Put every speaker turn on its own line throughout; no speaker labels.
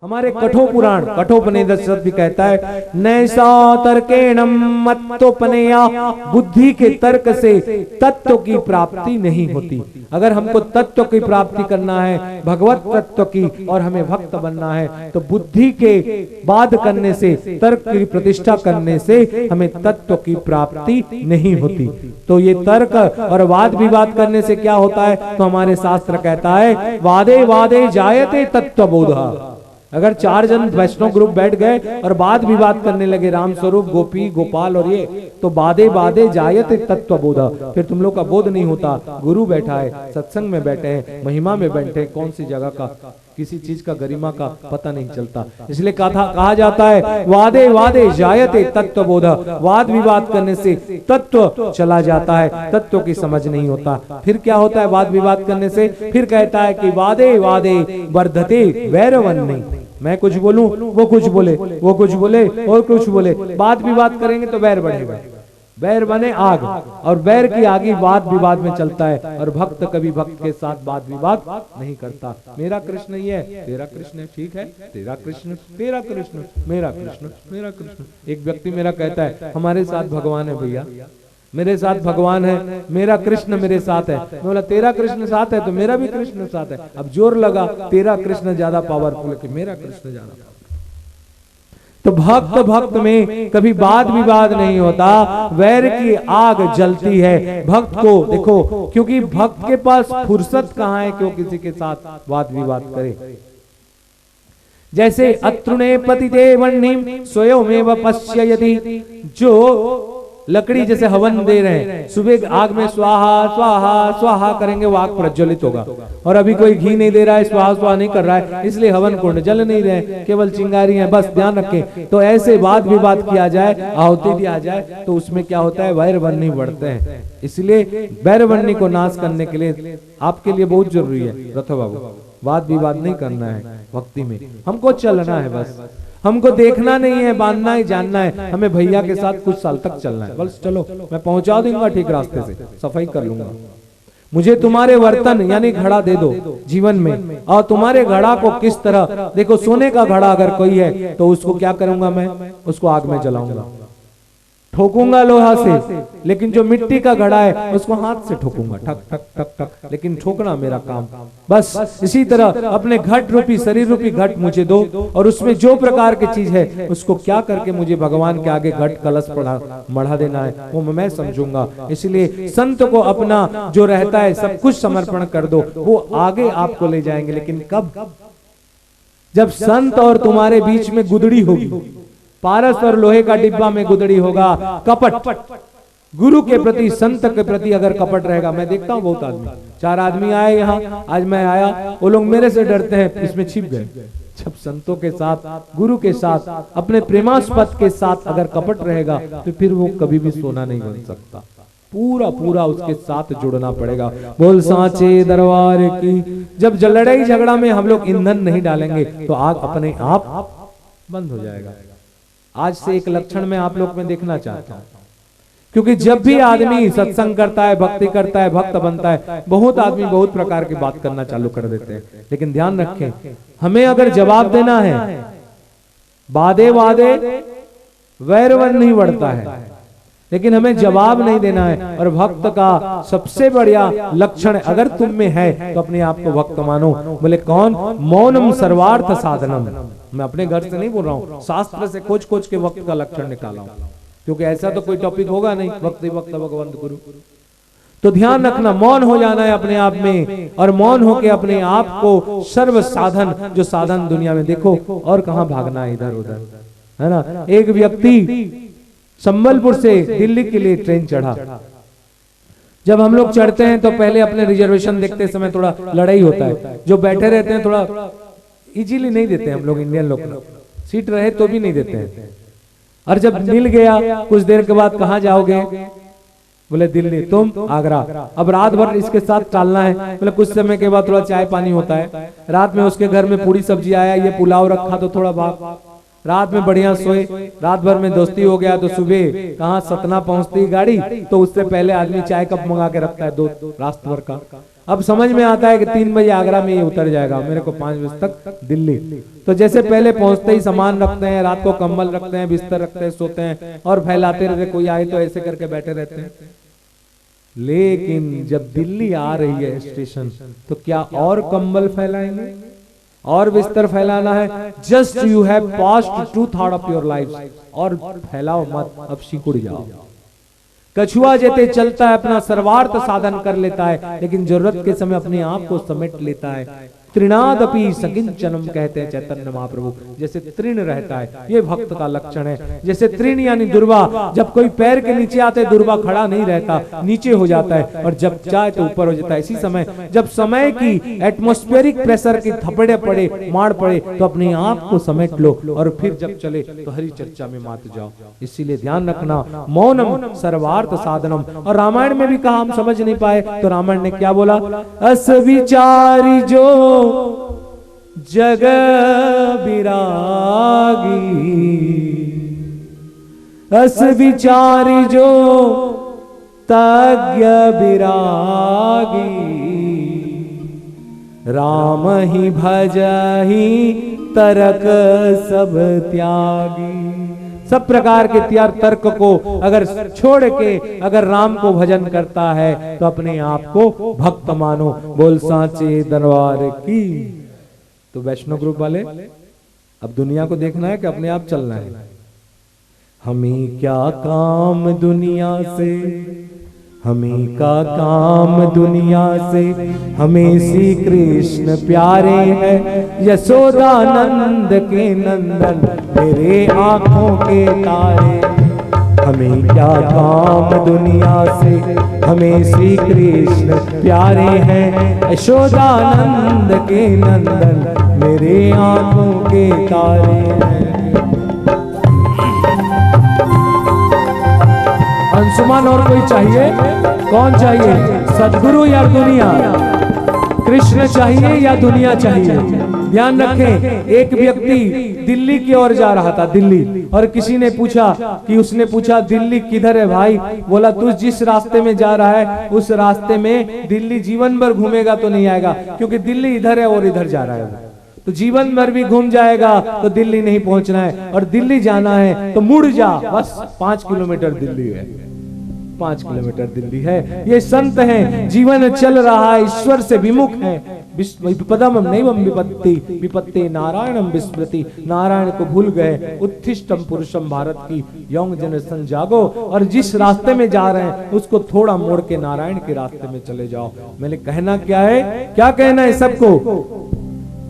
हमारे कठोपुराण कठोपनिषद भी कहता है नैसा तर्केणम मत्तोपनया, बुद्धि के तर्क से तत्व की प्राप्ति नहीं होती। अगर हमको तत्व की प्राप्ति करना है, भगवत तत्व की, और हमें भक्त बनना है, तो बुद्धि के वाद करने से, तर्क की प्रतिष्ठा करने से हमें तत्व की प्राप्ति नहीं होती। तो ये तर्क और वाद विवाद करने से क्या होता है? तो हमारे शास्त्र कहता है वादे वादे जायते तत्वबोधा। अगर 4 जन वैष्णव ग्रुप बैठ गए और वाद विवाद करने लगे, राम स्वरूप, गोपी, गोपाल और ये, तो बादे बादे जायते तत्वबोधा, फिर तुम लोग का बोध नहीं होता। गुरु बैठा है, सत्संग में बैठे हैं, महिमा में बैठे हैं, कौन सी जगह का, किसी चीज का, गरिमा का पता नहीं चलता। इसलिए कहा जाता है वादे वादे जायते तत्वबोधा, वाद विवाद करने से तत्व चला जाता है, तत्व की समझ नहीं होता। फिर क्या होता है वाद विवाद करने से? फिर कहता है कि वादे वादे वर्धते वैरवन्नी। मैं कुछ बोलूं, वो कुछ बोले, वो कुछ बोले और कुछ बोले, वाद विवाद करेंगे तो वैर बढ़ेगा। वैर बने आग, और वैर की आगे वाद विवाद में चलता है। और भक्त कभी भक्त के साथ वाद विवाद नहीं करता। मेरा कृष्ण ही है, तेरा कृष्ण है, ठीक है, तेरा कृष्ण, तेरा कृष्ण, मेरा कृष्ण, मेरा कृष्ण। एक व्यक्ति मेरा कहता है हमारे साथ भगवान है भैया, मेरे साथ भगवान है, मेरा कृष्ण मेरे साथ है। मैं बोला तेरा कृष्ण साथ है तो मेरा भी कृष्ण साथ है। अब जोर लगा, तेरा कृष्ण ज्यादा पावरफुल है कि मेरा कृष्ण ज्यादा। तो भक्त भक्त में कभी वाद विवाद नहीं होता, वैर की आग जलती है भक्त को। देखो, क्योंकि भक्त के पास फुर्सत कहाँ है कि वो किसी के साथ वाद विवाद करे। जैसे अत्रुणे पतिदेवन्नीम स्वयमेव पश्यति, जो लकड़ी जैसे हवन दे रहे हैं, सुबह आग में स्वाहा स्वाहा स्वाहा करेंगे, वो आग प्रज्वलित होगा। और अभी कोई घी नहीं दे रहा है, स्वाहा स्वाहा नहीं कर रहा है, इसलिए हवन कुंड जल नहीं रहे, केवल चिंगारी है, बस ध्यान रखें। तो ऐसे वाद विवाद किया जाए, आहुति दिया जाए, तो उसमें क्या होता है? वैरवन्नी बढ़ते हैं। इसलिए वैरवन्नी को नाश करने के लिए आपके लिए बहुत जरूरी है रथो बाबू, वाद विवाद नहीं करना है भक्ति में। हमको चलना है, बस हमको देखना नहीं है, बांधना ही जानना है। हमें भैया के साथ कुछ साल तक चलना है, बस चलो, मैं पहुंचा दूंगा ठीक रास्ते से, सफाई कर लूंगा। मुझे तुम्हारे वर्तन यानी घड़ा दे दो जीवन में, और तुम्हारे घड़ा को किस तरह, देखो सोने का घड़ा अगर कोई है तो उसको क्या करूंगा मैं? उसको आग में जलाऊंगा, ठोकूंगा लोहा से। लेकिन जो मिट्टी का घड़ा है उसको हाथ से ठोकूंगा, ठक ठक ठक ठक, लेकिन ठोकना मेरा काम। बस इसी तरह अपने घट रूपी, शरीर रूपी घट मुझे दो, और उसमें जो प्रकार की चीज है उसको क्या करके मुझे भगवान के आगे घट कलश मढ़ा देना है, वो मैं समझूंगा। इसलिए संत को अपना जो रहता है सब कुछ समर्पण कर दो, वो आगे आपको ले जाएंगे। लेकिन कब? जब संत और तुम्हारे बीच में गुदड़ी होगी, पारस और लोहे का डिब्बा में गुदड़ी होगा, कपट। गुरु के प्रति, संत के प्रति अगर कपट रहेगा, मैं देखता हूँ बहुत आदमी, 4 आदमी आए यहाँ, आज मैं आया, वो लोग मेरे से डरते हैं, इसमें छिप गए। जब संतों के साथ, गुरु के साथ, अपने प्रेमास्पद के साथ अगर कपट रहेगा, तो फिर वो कभी भी सोना नहीं बन सकता। पूरा पूरा उसके साथ जुड़ना पड़ेगा। बोल सांचे दरबार की। जब लड़ाई झगड़ा में हम लोग ईंधन नहीं डालेंगे तो आग अपने आप बंद हो जाएगा। आज से एक लक्षण मैं आप लोग में देखना चाहता हूं, क्योंकि जब भी आदमी सत्संग करता है, भक्ति करता है, भक्त बनता है, बहुत आदमी बहुत प्रकार की बात करना चालू कर देते हैं। लेकिन ध्यान रखें, हमें अगर जवाब देना है, वादे वादे वैरवन नहीं बढ़ता है, लेकिन हमें जवाब नहीं देना है। और भक्त का सबसे बढ़िया लक्षण अगर तुम में है तो अपने आप को भक्त मानो। बोले कौन? मौनम सर्वार्थ साधनम। मैं अपने घर से नहीं बोल रहा हूँ, शास्त्र से खोज खोज के भक्त का लक्षण निकाला हूं, क्योंकि ऐसा तो कोई टॉपिक होगा नहीं, भक्ति भक्त भगवंत गुरु। तो ध्यान रखना, मौन हो जाना है अपने आप में, और मौन होके अपने आप को सर्व साधन, जो साधन दुनिया में देखो, और कहाँ भागना है इधर उधर, है ना। एक व्यक्ति संबलपुर से दिल्ली के लिए ट्रेन चढ़ा। जब हम लोग चढ़ते हैं तो पहले अपने रिजर्वेशन देखते समय थोड़ा लड़ाई होता है, जो बैठे रहते हैं थोड़ा इजीली नहीं देते हम लोग, इंडियन लोग, सीट रहे तो भी नहीं देते हैं। और जब मिल गया कुछ देर के बाद, कहाँ जाओगे? बोले दिल्ली। तुम? आगरा। अब रात भर इसके साथ टालना है। बोले कुछ समय के बाद थोड़ा चाय पानी होता है, रात में उसके घर में पूरी सब्जी आया, ये पुलाव रखा तो थोड़ा भाग, रात में बढ़िया सोए, रात भर में दोस्ती हो गया, तो सुबह कहाँ सतना पहुंचती गाड़ी, तो उससे पहले आदमी चाय कप मंगा के रखता है 2 रात भर का। अब समझ में आता है कि 3 बजे आगरा में ये उतर जाएगा, मेरे को 5 बजे तक दिल्ली। तो जैसे पहले पहुंचते ही सामान रखते हैं, रात को कंबल रखते हैं, बिस्तर रखते हैं, सोते हैं और फैलाते रहते, कोई आए तो ऐसे करके बैठे रहते हैं। लेकिन जब दिल्ली आ रही है स्टेशन, तो क्या और कंबल फैलाएंगे और बिस्तर फैलाना है? Just you have passed 2/3 of your life, और फैलाओ मत, अब सिकुड़ जाओ। कछुआ जैसे चलता है, अपना सर्वार्थ साधन कर लेता है, लेकिन जरूरत के समय अपने आप को समेट लेता है। तृणादपि सकिंचनम कहते हैं चैतन्य महाप्रभु, जैसे तृण रहता है, ये भक्त का लक्षण है। जैसे तृण यानी दुर्वा, जब कोई पैर के नीचे आते दुर्वा खड़ा नहीं रहता, नीचे हो जाता है, और जब चाहे तो ऊपर हो जाता है। इसी समय जब समय की एटमॉस्फेरिक प्रेशर की थपड़े पड़े, मार पड़े, तो अपने आप को समेट लो और फिर जब चले तो हरि चर्चा में मात जाओ। इसीलिए ध्यान रखना, मौनम सर्वार्थ साधनम। और रामायण में भी कहा, हम समझ नहीं पाए तो रामायण ने क्या बोला? अस विचारी जो जग विरागी, अस विचारी जो तज्ञ विरागी, राम ही भजहि तरक सब त्यागी। सब प्रकार के त्याग तर्क को अगर छोड़ के अगर राम को भजन करता है तो अपने आप को भक्त मानो। बोल सांचे दरबार की। तो वैष्णव ग्रुप वाले, अब दुनिया को देखना है कि अपने आप चलना है? हमें क्या काम दुनिया से, हमें का काम दुनिया से, हमें श्री कृष्ण प्यारे हैं, यशोदा नंद के नंदन, मेरे आंखों के तारे। हमें क्या काम दुनिया से, हमें श्री कृष्ण प्यारे हैं, यशोदा नंद के नंदन, मेरे आंखों के तारे हैं। अंशुमान और कोई चाहिए? कौन चाहिए? सदगुरु या दुनिया? कृष्ण चाहिए या दुनिया चाहिए? ध्यान रखें, एक व्यक्ति दिल्ली की ओर जा रहा था, दिल्ली, और किसी ने पूछा कि उसने पूछा दिल्ली किधर है भाई? बोला तू जिस रास्ते में जा रहा है उस रास्ते में दिल्ली जीवन भर घूमेगा तो नहीं आएगा, क्योंकि दिल्ली इधर है और इधर जा रहा है, तो जीवन भर भी घूम जाएगा तो दिल्ली नहीं पहुंचना है। और दिल्ली जाना है तो मुड़ जा, बस 5 किलोमीटर दिल्ली है, 5 किलोमीटर दिल्ली है। ये संत हैं, जीवन चल रहा है, ईश्वर से विमुख है। विपदम नैवम विपत्ति, विपत्ति नारायणम विस्मृति, नारायण को भूल गए। उत्तिष्ठम पुरुषम भारत की यौंग जनरेशन जागो, और जिस रास्ते में जा रहे हैं उसको थोड़ा मोड़ के नारायण के रास्ते में चले जाओ। मैंने कहना क्या है, क्या कहना है सबको?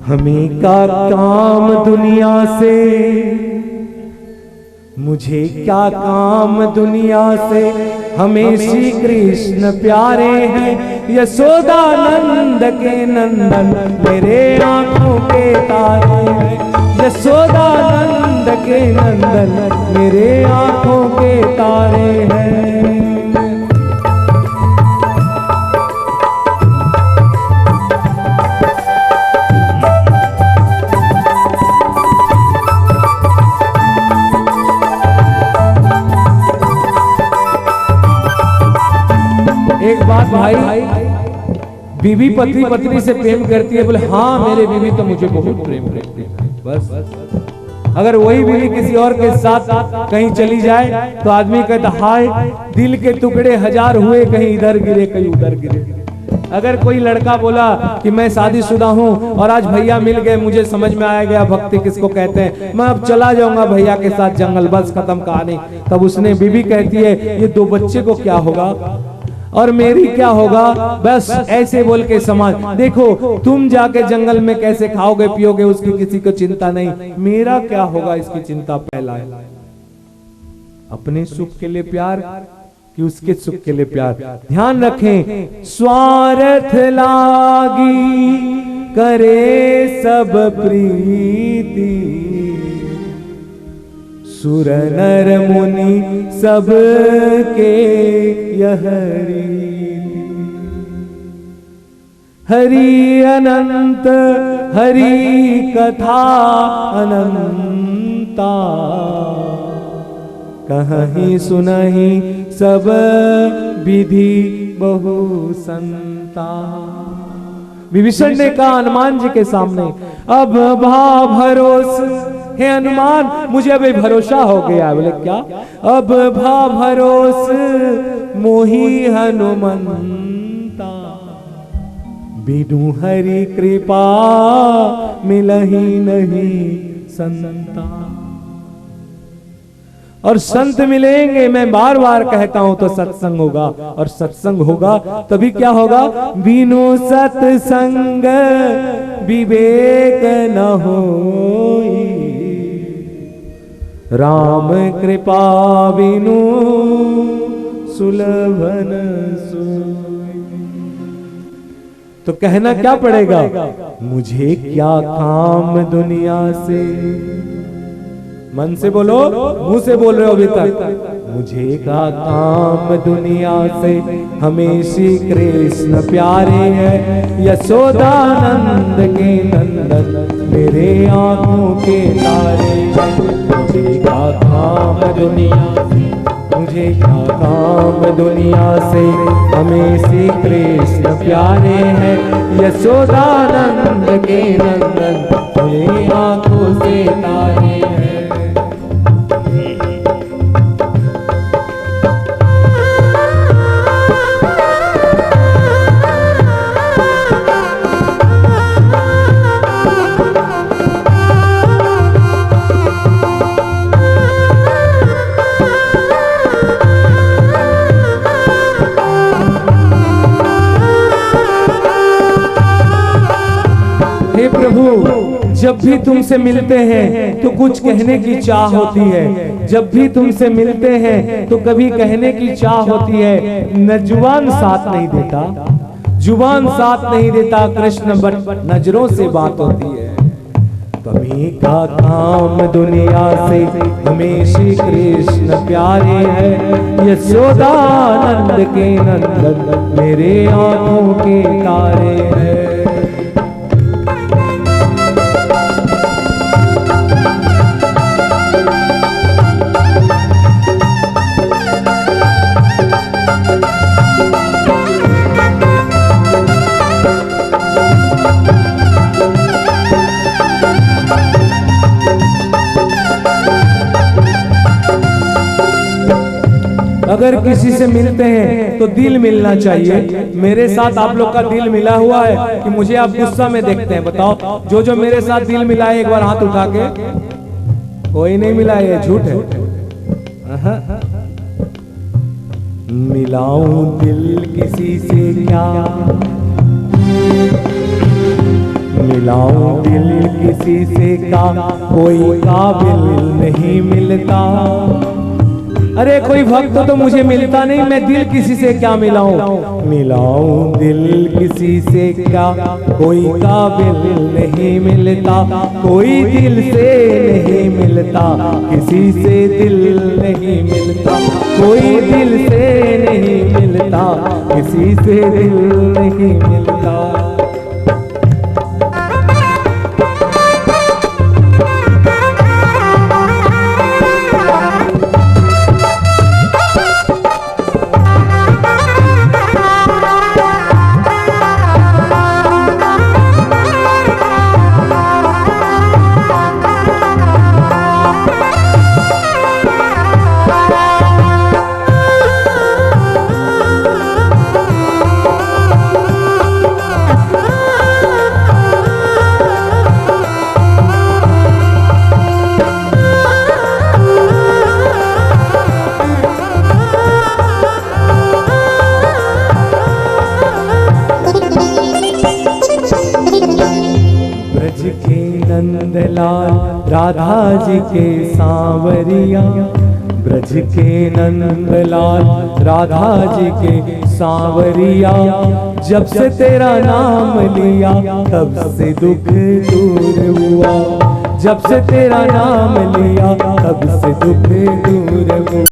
हमें का काम दुनिया से, मुझे क्या काम दुनिया से, हमें श्री कृष्ण प्यारे हैं, यशोदा नंद के नंदन, मेरे आंखों के तारे हैं, यशोदा नंद के नंदन, मेरे आंखों के तारे हैं। एक बात भाई, बीवी पत्नी से प्रेम करती है, बोले हाँ मेरे बीवी तो मुझे बहुत प्रेम करती है, बस। अगर वही बीवी किसी और के साथ कहीं चली जाए तो आदमी कहता हाय दिल के टुकड़े हजार हुए, कहीं इधर गिरे कहीं उधर गिरे। अगर कोई लड़का बोला कि मैं शादीशुदा हूँ और आज भैया मिल गए, मुझे समझ में आ गया भक्ति किसको कहते हैं, मैं अब चला जाऊंगा भैया के साथ जंगल, बस खत्म कहानी। तब उसने बीवी कहती है ये 2 बच्चे को क्या होगा और मेरी क्या होगा, बस ऐसे बोल के समाज। देखो तुम जाके जंगल में कैसे खाओगे पियोगे उसकी किसी को चिंता नहीं, मेरा क्या होगा इसकी चिंता पहला है। अपने सुख के लिए प्यार कि उसके सुख के लिए प्यार। ध्यान रखें, स्वार्थ लागी करे सब प्रीति, सुर नर मुनि सब के यह रीति। हरि अनंत हरि कथा अनंता, कहीं सुनहि सब विधि बहु संता। विभीषण ने कहा हनुमान जी के सामने, अब भा भरोस, हे हनुमान मुझे अभी भरोसा हो गया। बोले क्या? अब भा भरोस मोहि हनुमंता, बिनु हरि कृपा मिलहि नहीं संता। और संत मिलेंगे, मैं बार बार कहता हूं, तो सत्संग होगा, और सत्संग होगा तभी क्या होगा? बिनु सत्संग विवेक न होई, राम कृपा बिनु सुलभन सोई। तो कहना क्या पड़ेगा? मुझे क्या काम दुनिया से। मन से बोलो, मुंह से बोल रहे हो अभी तक। मुझे क्या काम दुनिया से, हमें श्री कृष्ण प्यारे हैं, यशोदानंद के नंदन मेरे आंखों के तारे हैं। मुझे क्या काम दुनिया से, मुझे क्या काम दुनिया से, हमें श्री कृष्ण प्यारे हैं, यशोदानंद के नंदन मेरे आंखों से तारे हैं। हे प्रभु, जब भी तुमसे मिलते हैं तो कुछ कहने की चाह होती है। जब भी तुमसे मिलते हैं तो कभी कहने की चाह होती है, न जुबान साथ नहीं देता, जुबान साथ नहीं देता कृष्ण, बट नजरों से बात होती है। कभी का काम दुनिया से, हमें श्री कृष्ण प्यारे हैं, यशोदानंद के नंदन मेरे आंखों के तारे हैं। अगर किसी से मिलते हैं तो दिल मिलना चाहिए। मेरे साथ आप लोग का दिल मिला हुआ है कि मुझे आप गुस्सा में देखते हैं? बताओ, जो जो मेरे साथ दिल मिला है एक बार हाथ उठा के। कोई नहीं मिला, ये झूठ है। मिलाऊं दिल किसी से क्या, मिलाऊं दिल किसी से क्या, कोई काबिल नहीं मिलता। अरे कोई भक्त तो मुझे मिलता नहीं, मैं दिल किसी से क्या मिलाऊं? मिलाऊं दिल किसी से क्या, कोई काबिल नहीं मिलता, कोई दिल से नहीं मिलता, किसी से दिल नहीं मिलता, कोई दिल से नहीं मिलता, किसी से दिल नहीं मिलता। नंदलाल राधा जी के सांवरिया, ब्रज के नंदलाल राधा जी के सांवरिया, जब से तेरा नाम लिया तब से दुख दूर हुआ, जब से तेरा नाम लिया तब से दुख दूर हुआ।